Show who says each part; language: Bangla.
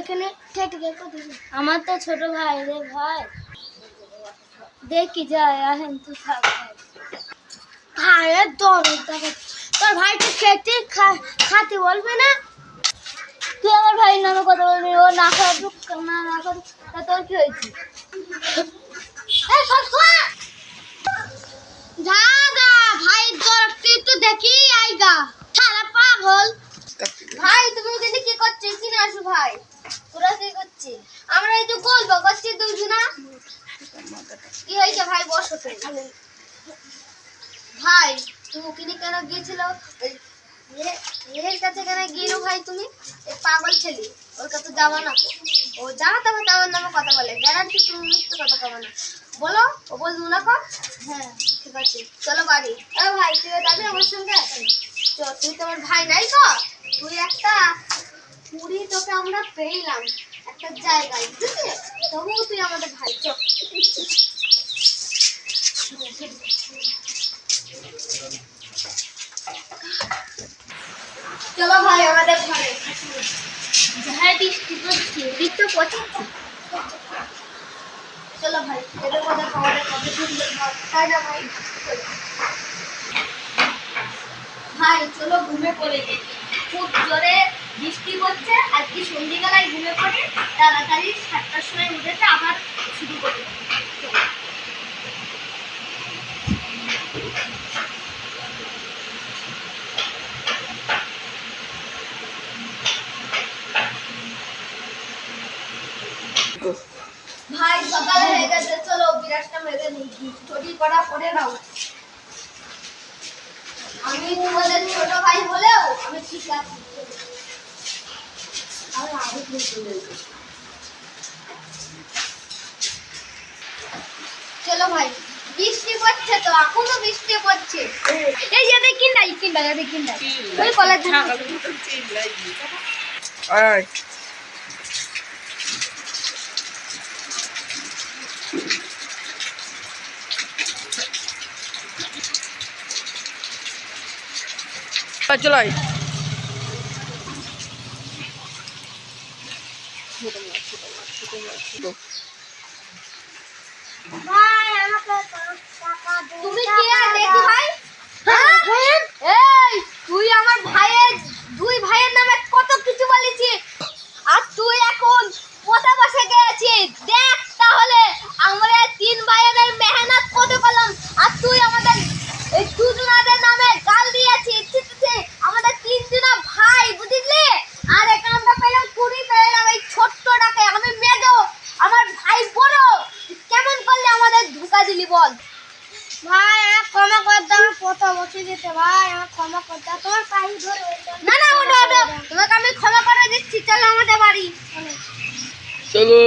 Speaker 1: এখানে আমার তো ছোট ভাই রে ভাই, দেখি যায় আহেন তুই থাক ভাই। তোর ভাই তো খেতে খাতে বলবে না, তুই আমার ভাইয়ের নামে কথা বলবি। ও না খাওয়া না করুক, তা তোর কি হয়েছে? ভাই তো দেখি আইগা সারা পাগল। ভাই তুমি ওখানে কি করছো? কিনে আসো ভাই। তোরা কি করছিস? আমরা এই যে গল্প করছি দুজনা। কি হয়েছে ভাই? বসো তো ভাই। তুমি ওখানে কেন গিয়েছিল? এর কাছে কেন গিয়েছো ভাই তুমি? এই পাগল ছেলে, ওর কাছে যাবা না। ও জানো তবে তেমন নামে কথা বলে, গ্যারান্টি তুমি মিথ্যে কথা কবে না। বলো, ও বলবো না কর। হ্যাঁ ঠিক আছে, চলো বাড়ি। ভাই তুই যাবি আমার সঙ্গে? তুই তো আমার ভাই নাই তো, তুই একটা পুরি তোকে আমরা পেলাম একটা জায়গায়, বুঝলি? তবুও তুই আমাদের ভাই। চলো ভাই আমাদের ঘরে। হ্যাঁ বৃষ্টি পড়ছে, বৃষ্টি পড়ছে। চলো ভাই, এদের মধ্যে খাওয়াটা কত সুন্দর তাই না ভাই? ভাই চলো ঘুমে পড়ে যাই, খুব জোরে বৃষ্টি পড়ছে। আজকে সন্ধ্যেবেলায় ঘুমে পড়ে তাড়াতাড়ি 7টার সময় উঠেছে আবার শুরু করে। ভাই সকাল হয়ে গেছে, চলো বিরাটটা মেরে নিই, ছুটি করা পরে নাও। আমি তোমাদের ছোট ভাই হলেও আমি ঠিক আছি। চলো ভাই, বৃষ্টি পড়ছে তো, এখনো বৃষ্টি পড়ছে। এই যে দেখি নাই কিনা দেখি নাই ওই কলেজ
Speaker 2: চলাই
Speaker 1: ভাই আমাকে টাকা দে। তুমি কি আর দেখি ভাই? এই তুই আমার ভাইয়ের, দুই ভাইয়ের নামে কত কিছু বলেছিস, আর তুই এখন কোথা বসে গেছিস? দেখ তাহলে আমরা তিন ভাইয়ের মেহনত কত করলাম, আর তুই আমাদের এই দুজনের নামে গাল দিয়েছিস। আমাদের তিনজনা ভাই বুঝলি, আর এখানে আমরা পেলাম 20 পেলাম এই ছোট্টটাকে। আমি মেজো, আমার ভাই বড়, কেমন করলে আমাদের ধোকা দিলি বল? ভাই আমার ক্ষমা করে দাও, কোথা বসে যেতে ভাই, আমার ক্ষমা করে দাও। তোমার পায়ে ধরে না না ওটা তোমাকে আমি ক্ষমা করে দিচ্ছি, চলো আমাদের বাড়ি।
Speaker 2: চলো।